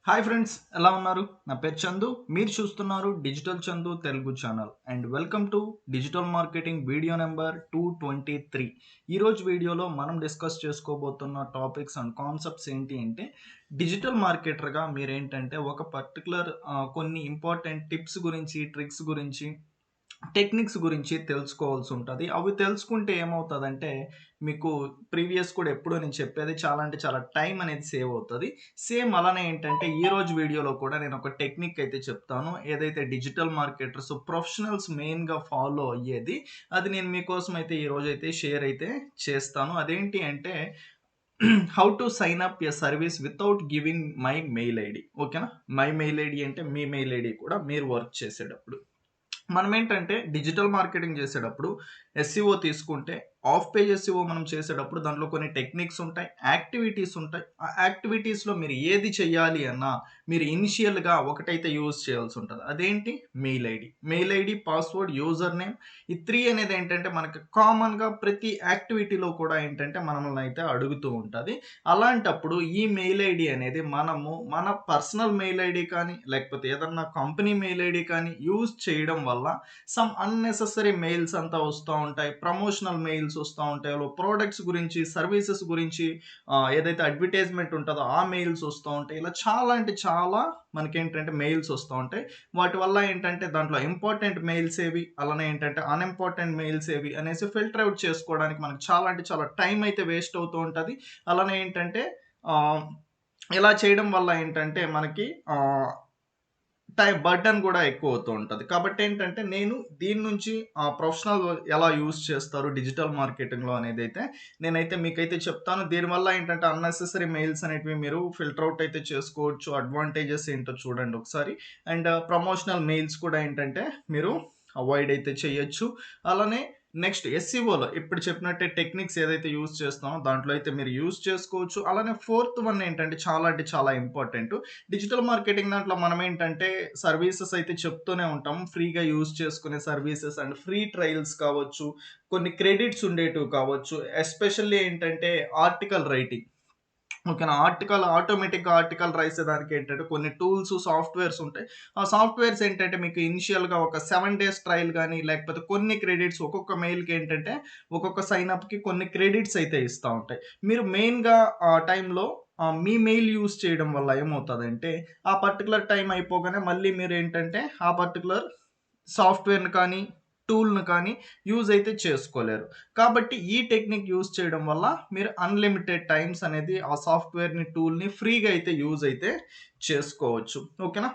Hi friends, ఎలా ఉన్నారు? నా పేరు చందు. మీరు చూస్తున్నారు digital Chandu Telugu channel and welcome to digital marketing video number 223. ఈరోజు వీడియోలో మనం డిస్కస్ చేసుకోబోతున్న టాపిక్స్ అండ్ కాన్సెప్ట్స్ ఏంటి అంటే డిజిటల్ మార్కెటర్గా మీరేంటంటే ఒక పర్టికులర్ కొన్ని ఇంపార్టెంట్ టిప్స్ గురించి, ట్రిక్స్ గురించి, టెక్నిక్స్ గురించి తెలుసుకోవాల్సి ఉంటుంది. అవి తెలుసుకుంటే ఏమవుతుందంటే మీకు ప్రీవియస్ కూడా ఎప్పుడూ నేను చెప్పేది చాలా అంటే చాలా టైం అనేది సేవ్ అవుతుంది. సేమ్ అలానే ఏంటంటే ఈరోజు వీడియోలో కూడా నేను ఒక టెక్నిక్ అయితే చెప్తాను. ఏదైతే డిజిటల్ మార్కెటర్స్ ప్రొఫెషనల్స్ మెయిన్‌గా ఫాలో అయ్యేది. అది నేను మీకోసం అయితే ఈరోజైతే షేర్ అయితే చేస్తాను. అదేంటి అంటే how to sign up a service without giving my mail ID. ఓకేనా? మై మెయిల్ ఐడీ అంటే మీ మెయిల్ ఐడీ కూడా మీరు వర్క్ చేసేటప్పుడు. మనమేంటంటే డిజిటల్ మార్కెటింగ్ చేసేటప్పుడు ఎస్‌సిఓ తీసుకుంటే ఆఫ్ పేజ్ ఎస్‌సిఓ మనం చేసేటప్పుడు దాంట్లో కొన్ని టెక్నిక్స్ ఉంటాయి, యాక్టివిటీస్ ఉంటాయి. ఆ యాక్టివిటీస్‌లో మీరు ఏది చేయాలి అన్నా మీరు ఇనిషియల్‌గా ఒకటైతే యూజ్ చేయాల్సి ఉంటది. అదేంటి? Mail ID. Mail ID, password, user name. ఈ 3 అనేది ఏంటంటే మనకి కామన్‌గా ప్రతి యాక్టివిటీలో కూడా ఏంటంటే మనల్ని అయితే అడుగుతూ ఉంటది. అలాంటప్పుడు ఈ మెయిల్ ఐడీ అనేది మనము మన పర్సనల్ మెయిల్ ఐడీ కానీ, లేకపోతే ఏదన్నా కంపెనీ మెయిల్ ఐడీ కానీ యూజ్ చేయడం వల్ల సమ్ అన్నెసెసరీ మెయిల్స్ అంతా వస్తా ఉంటాయి. ప్రమోషనల్ మెయిల్స్ వస్తా ఉంటాయి. ప్రొడక్ట్స్ గురించి, సర్వీసెస్ గురించి ఏదైతే అడ్వర్టైజ్మెంట్ ఉంటదో ఆ మెయిల్స్ వస్తా ఉంటాయి. ఇలా చాలా అంటే చాలా మనకేంటంటే మెయిల్స్ వస్తా ఉంటాయి. వాటి వల్ల ఏంటంటే దాంట్లో ఇంపార్టెంట్ మెయిల్స్ ఏవి, అలానే ఏంటంటే అన్‌ఇంపార్టెంట్ మెయిల్స్ ఏవి అనేసి ఫిల్టర్ ఔట్ చేసుకోవడానికి మనకు చాలా అంటే చాలా టైం అయితే వేస్ట్ అవుతూ ఉంటది. అలానే ఏంటంటే ఆహ్, ఇలా చేయడం వల్ల ఏంటంటే మనకి బర్డెన్ కూడా ఎక్కువవుతూ ఉంటది. కాబట్టేంటంటే, నేను దీని నుంచి ప్రొఫెషనల్ ఎలా యూజ్ చేస్తారు డిజిటల్ మార్కెటింగ్‌లో అనేదైతే నేనైతే మీకైతే చెప్తాను. దీనివల్ల ఏంటంటే, అన్నెసెసరీ మెయిల్స్ అనేటివి మీరు ఫిల్టర్ ఔట్ అయితే చేసుకోవచ్చు. అడ్వాంటేజెస్ ఏంటో చూడండి ఒకసారి. అండ్ ప్రమోషనల్ మెయిల్స్ కూడా ఏంటంటే, మీరు అవాయిడ్ అయితే చేయొచ్చు. అలానే నెక్స్ట్ ఎస్‌సిఓలో ఇప్పుడు చెప్పినట్టే టెక్నిక్స్ ఏదైతే యూజ్ చేస్తామో దాంట్లో అయితే మీరు యూజ్ చేసుకోవచ్చు. అలానే ఫోర్త్ వన్ ఏంటంటే, చాలా అంటే చాలా ఇంపార్టెంటు. డిజిటల్ మార్కెటింగ్ దాంట్లో మనం ఏంటంటే సర్వీసెస్ అయితే చెప్తూనే ఉంటాం. ఫ్రీగా యూజ్ చేసుకునే సర్వీసెస్ అండ్ ఫ్రీ ట్రయల్స్ కావచ్చు, కొన్ని క్రెడిట్స్ ఉండేటివి కావచ్చు. ఎస్పెషల్లీ ఏంటంటే ఆర్టికల్ రైటింగ్. ఓకేనా? ఆటోమేటిక్‌గా ఆర్టికల్ రాసేదానికి ఏంటంటే కొన్ని టూల్స్, సాఫ్ట్‌వేర్స్ ఉంటాయి. ఆ సాఫ్ట్‌వేర్స్ ఏంటంటే మీకు ఇనిషియల్‌గా ఒక 7 డేస్ ట్రయల్ గాని, లేకపోతే కొన్ని క్రెడిట్స్ ఒక్కొక్క మెయిల్‌కి ఏంటంటే ఒక్కొక్క సైన్ అప్‌కి కొన్ని క్రెడిట్స్ అయితే ఇస్తా ఉంటాయి. మీరు మెయిన్‌గా ఆ టైంలో మీ మెయిల్ యూజ్ చేయడం వల్ల ఏమవుతదంటే ఆ పర్టిక్యులర్ టైమ్ అయిపోగానే మళ్ళీ మీరేంటంటే ఆ పర్టిక్యులర్ సాఫ్ట్‌వేర్‌ని కానీ, టూల్‌ని కానీ యూజ్ అయితే చేసుకోలేరు. కాబట్టి ఈ టెక్నిక్ యూజ్ చేయడం వల్ల మీరు అన్‌లిమిటెడ్ టైమ్స్ అనేది ఆ సాఫ్ట్‌వేర్‌ని, టూల్‌ని ఫ్రీగా అయితే యూజ్ అయితే చేసుకోవచ్చు. ఓకేనా?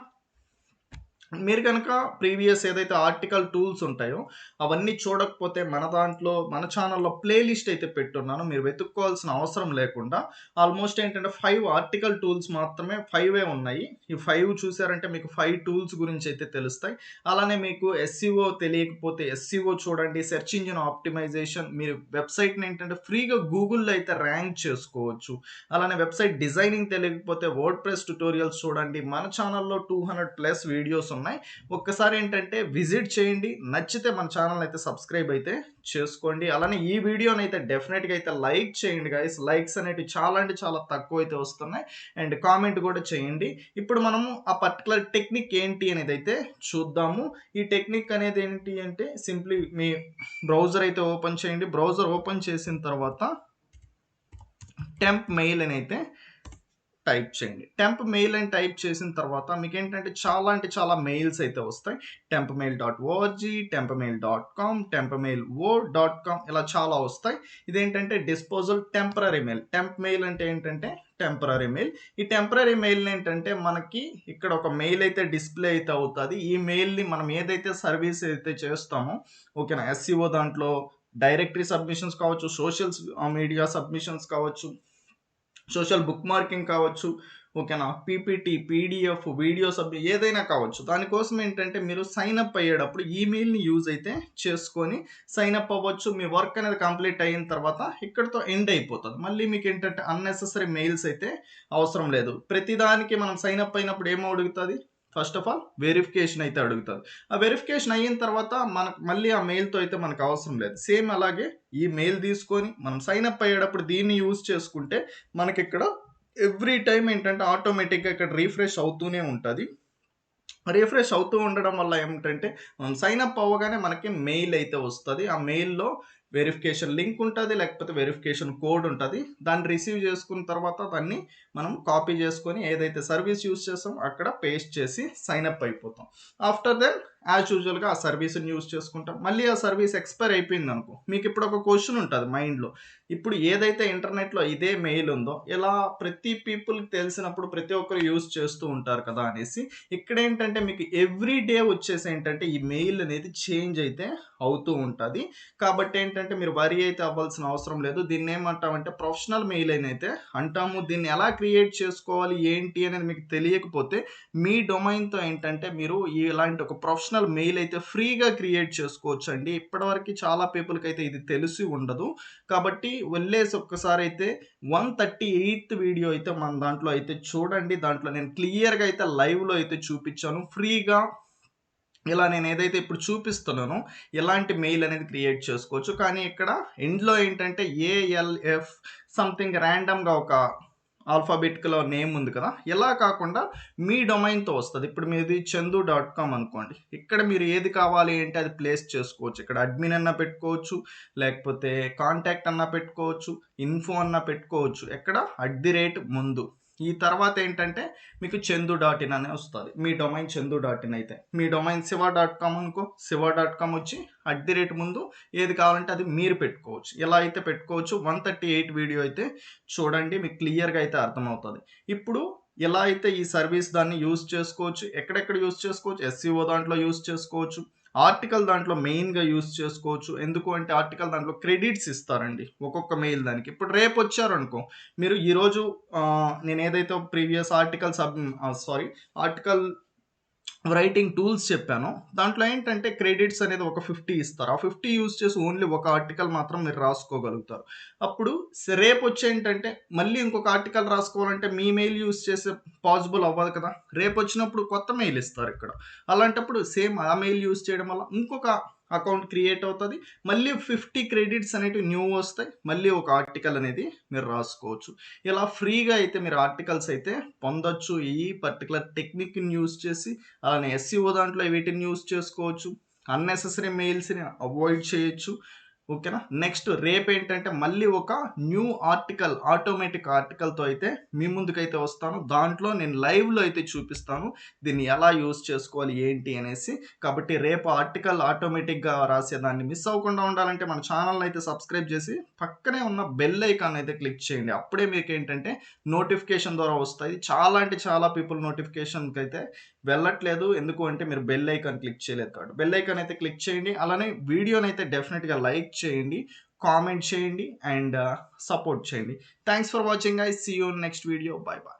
మీరు గనక ప్రీవియస్ ఏదైతే ఆర్టికల్ టూల్స్ ఉంటాయో, అవన్నీ చూడకపోతే మన దాంట్లో మన ఛానెల్‌లో ప్లే లిస్ట్ అయితే పెట్టున్నాను. మీరు వెతుక్కోవాల్సిన అవసరం లేకుండా ఆల్మోస్ట్ ఏంటంటే 5 ఆర్టికల్ టూల్స్ మాత్రమే 5 ఉన్నాయి. ఈ 5 చూసారంటే మీకు 5 టూల్స్ గురించి అయితే తెలుస్తాయి. అలానే మీకు ఎస్‌సిఓ తెలియకపోతే ఎస్‌సిఓ చూడండి. సెర్చ్ ఇంజిన్ ఆప్టిమైజేషన్ మీరు వెబ్‌సైట్‌ని ఏంటంటే ఫ్రీగా గూగుల్‌లో అయితే ర్యాంక్ చేసుకోవచ్చు. అలానే వెబ్‌సైట్ డిజైనింగ్ తెలియకపోతే వర్డ్‌ప్రెస్ ట్యుటోరియల్స్ చూడండి. మన ఛానెల్‌లో 200 ప్లస్ వీడియోస్ ఉన్నాయి. ఒక్కసారి ఏంటంటే విజిట్ చేయండి. నచ్చితే మన ఛానెల్ అయితే సబ్స్క్రైబ్ అయితే చేసుకోండి. అలానే ఈ వీడియోని అయితే డెఫినిట్‌గా అయితే లైక్ చేయండి గైస్. లైక్స్ అనేటివి చాలా అంటే చాలా తక్కువైతే వస్తున్నాయి. అండ్ కామెంట్ కూడా చేయండి. ఇప్పుడు మనము ఆ పర్టిక్యులర్ టెక్నిక్ ఏంటి అనేదైతే చూద్దాము. ఈ టెక్నిక్ అనేది ఏంటి అంటే సింప్లీ మీ బ్రౌజర్ అయితే ఓపెన్ చేయండి. బ్రౌజర్ ఓపెన్ చేసిన తర్వాత టెంప్ మెయిల్ అని అయితే టైప్ చేయండి. టెంప్ మెయిల్ అని టైప్ చేసిన తర్వాత మీకేంటంటే చాలా అంటే చాలా మెయిల్స్ అయితే వస్తాయి. tempmail.org, tempmail.com, tempmailwo.com ఇలా చాలా వస్తాయి. ఇదేంటంటే disposal temporary mail. Temp mail అంటే ఏంటంటే టెంపరరీ మెయిల్. ఈ టెంపరరీ మెయిల్‌ని ఏంటంటే మనకి ఇక్కడ ఒక మెయిల్ అయితే డిస్‌ప్లే అయితే అవుతది. ఈ మెయిల్‌ని మనం ఏదైతే సర్వీస్ అయితే చేస్తామో ఓకేనా? ఎస్‌సిఓ దాంట్లో డైరెక్టరీ సబ్మిషన్స్ కావచ్చు, సోషల్స్ మీడియా సబ్మిషన్స్ కావచ్చు, సోషల్ బుక్ మార్కింగ్ కావచ్చు. ఓకేనా? పీపీటీ, పీడీఎఫ్, వీడియో ఏదైనా కావచ్చు. దానికోసం ఏంటంటే మీరు సైన్ అప్ అయ్యేటప్పుడు ఈమెయిల్‌ని యూజ్ అయితే చేసుకొని సైన్ అప్ అవ్వచ్చు. మీ వర్క్ అనేది కంప్లీట్ అయిన తర్వాత ఇక్కడితో ఎండ్ అయిపోతది. మళ్ళీ మీకేంటంటే అన్నెసెసరీ మెయిల్స్ అయితే అవసరం లేదు. ప్రతిదానికి మనం సైన్ అప్ అయినప్పుడు ఏం అడుగుతది? ఫస్ట్ ఆఫ్ ఆల్ వెరిఫికేషన్ అయితే అడుగుతది. ఆ వెరిఫికేషన్ అయిన తర్వాత మనకు మళ్ళీ ఆ మెయిల్‌తో అయితే మనకు అవసరం లేదు. సేమ్ అలాగే ఈ మెయిల్ తీసుకొని మనం సైన్ అప్ అయ్యేటప్పుడు దీన్ని యూజ్ చేసుకుంటే మనకిక్కడ ఎవ్రీ టైమ్ ఏంటంటే ఆటోమేటిక్గా ఇక్కడ రీఫ్రెష్ అవుతూనే ఉంటుంది. రిఫ్రెష్ అవుతూ ఉండడం వల్ల ఏమిటంటే మనం సైన్ అప్ అవ్వగానే మనకి మెయిల్ అయితే వస్తుంది. ఆ మెయిల్‌లో వెరిఫికేషన్ లింక్ ఉంటది. లేకపోతే వెరిఫికేషన్ కోడ్ ఉంటది. దాన్ని రిసీవ్ చేసుకున్న తర్వాత దాన్ని మనం కాపీ చేసుకొని ఏదైతే సర్వీస్ యూజ్ చేస్తామో అక్కడ పేస్ట్ చేసి సైన్ అప్ అయిపోతాం. ఆఫ్టర్ దెన్ యాజ్ యూజువల్‌గా ఆ సర్వీస్‌ని యూజ్ చేసుకుంటాం. మళ్ళీ ఆ సర్వీస్ ఎక్స్‌పైర్ అయిపోయిందనుకో, మీకు ఇప్పుడు ఒక క్వెషన్ ఉంటది మైండ్‌లో. ఇప్పుడు ఏదైతే ఇంటర్నెట్‌లో ఇదే మెయిల్ ఉందో, ఇలా ప్రతి పీపుల్‌కి తెలిసినప్పుడు ప్రతి ఒక్కరు యూజ్ చేస్తూ ఉంటారు కదా అనేసి, ఇక్కడేంటంటే మీకు ఎవ్రీ డే వచ్చేసి ఏంటంటే ఈ మెయిల్ అనేది చేంజ్ అయితే అవుతూ ఉంటది. కాబట్టి ఏంటంటే మీరు వరీ అయితే అవ్వాల్సిన అవసరం లేదు. దీన్ని ఏమంటామంటే ప్రొఫెషనల్ మెయిల్ అనైతే అంటాము. దీన్ని ఎలా క్రియేట్ చేసుకోవాలి ఏంటి అనేది మీకు తెలియకపోతే మీ డొమైన్‌తో ఏంటంటే మీరు ఇలాంటి ఒక ప్రొఫెషనల్ మెయిల్ అయితే ఫ్రీగా క్రియేట్ చేసుకోవచ్చండి. ఇప్పటివరకు చాలా పీపుల్‌కి అయితే ఇది తెలిసి ఉండదు. కాబట్టి వెళ్ళేసి ఒక్కసారి అయితే 138థ్ వీడియో అయితే మన దాంట్లో అయితే చూడండి. దాంట్లో నేను క్లియర్‌గా అయితే లైవ్‌లో అయితే చూపించాను. ఫ్రీగా ఇలా నేను ఏదైతే ఇప్పుడు చూపిస్తున్నానో ఎలాంటి మెయిల్ అనేది క్రియేట్ చేసుకోవచ్చు. కానీ ఇక్కడ ఎండ్‌లో ఏంటంటే ఏఎల్ఎఫ్ సంథింగ్ ర్యాండమ్‌గా ఒక ఆల్ఫాబెటిక్‌లో నేమ్ ఉంది కదా! ఇలా కాకుండా మీ డొమైన్‌తో వస్తది. ఇప్పుడు మీది చందు.కామ్ అనుకోండి. ఇక్కడ మీరు ఏది కావాలి అంటే అది ప్లేస్ చేసుకోవచ్చు. ఇక్కడ అడ్మిన్ అన్నా పెట్టుకోవచ్చు. లేకపోతే కాంటాక్ట్ అన్నా పెట్టుకోవచ్చు. ఇన్ఫో అన్నా పెట్టుకోవచ్చు. ఎక్కడ ముందు. ఈ తర్వాత ఏంటంటే మీకు చందు.ఇన్ అనే వస్తది. మీ డొమైన్ చందు.ఇన్ అయితే. మీ డొమైన్ శివ.కామ్ అనుకో, శివ.కామ్ వచ్చి ముందు ఏది కావాలంటే అది మీరు పెట్టుకోవచ్చు. ఇలా అయితే పెట్టుకోవచ్చు. 138 వీడియో అయితే చూడండి. మీకు క్లియర్‌గా అయితే అర్థమవుతది. ఇప్పుడు ఎలా అయితే ఈ సర్వీస్ దాన్ని యూజ్ చేసుకోవచ్చు. ఎక్కడెక్కడ యూజ్ చేసుకోవచ్చు. ఎస్‌సిఓ దాంట్లో యూజ్ చేసుకోవచ్చు. ఆర్టికల్ దాంట్లో మెయిన్‌గా యూజ్ చేసుకోవచ్చు. ఎందుకు అంటే ఆర్టికల్ దాంట్లో క్రెడిట్స్ ఇస్తారండి. ఒక్కొక్క మెయిల్ దానికి. ఇప్పుడు రేపొచ్చారనుకో, మీరు ఈరోజు నేనేదైతే ప్రీవియస్ ఆర్టికల్ రైటింగ్ టూల్స్ చెప్పానో, దాంట్లో ఏంటంటే క్రెడిట్స్ అనేది ఒక 50 ఇస్తారు. ఆ 50 యూజ్ చేసి ఓన్లీ ఒక ఆర్టికల్ మాత్రం మీరు రాసుకోగలుగుతారు. అప్పుడు రేపొచ్చేంటంటే మళ్ళీ ఇంకొక ఆర్టికల్ రాసుకోవాలంటే మీ మెయిల్ యూజ్ చేసే పాసిబుల్ అవ్వదు కదా! రేపొచ్చినప్పుడు కొత్త మెయిల్ ఇస్తారిక్కడ. అలాంటప్పుడు సేమ్ ఆ మెయిల్ యూజ్ చేయడం వల్ల ఇంకొక అకౌంట్ క్రియేట్ అవుతది. మళ్ళీ 50 క్రెడిట్స్ అనేటివి న్యూ వస్తాయి. మళ్ళీ ఒక ఆర్టికల్ అనేది మీరు రాసుకోవచ్చు. ఇలా ఫ్రీగా అయితే మీరు ఆర్టికల్స్ అయితే పొందొచ్చు. ఈ పర్టిక్యులర్ టెక్నిక్‌ని యూజ్ చేసి. అలానే ఎస్‌సిఓ దాంట్లో వీటిని యూజ్ చేసుకోవచ్చు. అన్నెసెసరీ మెయిల్స్‌ని అవాయిడ్ చేయొచ్చు. ఓకేనా? నెక్స్ట్ రేపేంటంటే మళ్ళీ ఒక న్యూ ఆర్టికల్, ఆటోమేటిక్ ఆర్టికల్‌తో అయితే మీ ముందుకైతే వస్తాను. దాంట్లో నేను లైవ్‌లో అయితే చూపిస్తాను. దీన్ని ఎలా యూజ్ చేసుకోవాలి ఏంటి అనేసి. కాబట్టి రేపు ఆర్టికల్ ఆటోమేటిక్‌గా రాసేదాన్ని మిస్ అవ్వకుండా ఉండాలంటే మన ఛానెల్‌ని అయితే సబ్స్క్రైబ్ చేసి పక్కనే ఉన్న బెల్ ఐకాన్ అయితే క్లిక్ చేయండి. అప్పుడే మీకేంటంటే నోటిఫికేషన్ ద్వారా వస్తాయి. చాలా అంటే చాలా పీపుల్ నోటిఫికేషన్‌కైతే వెళ్ళట్లేదు. ఎందుకు అంటే మీరు బెల్ ఐకాన్ క్లిక్ చేయలేదు కాబట్టి. బెల్ ఐకాన్ అయితే క్లిక్ చేయండి. అలానే వీడియోనైతే డెఫినిట్‌గా లైక్ చేయండి, కామెంట్ చేయండి అండ్ సపోర్ట్ చేయండి. Thanks for watching guys. See you in next video. Bye by.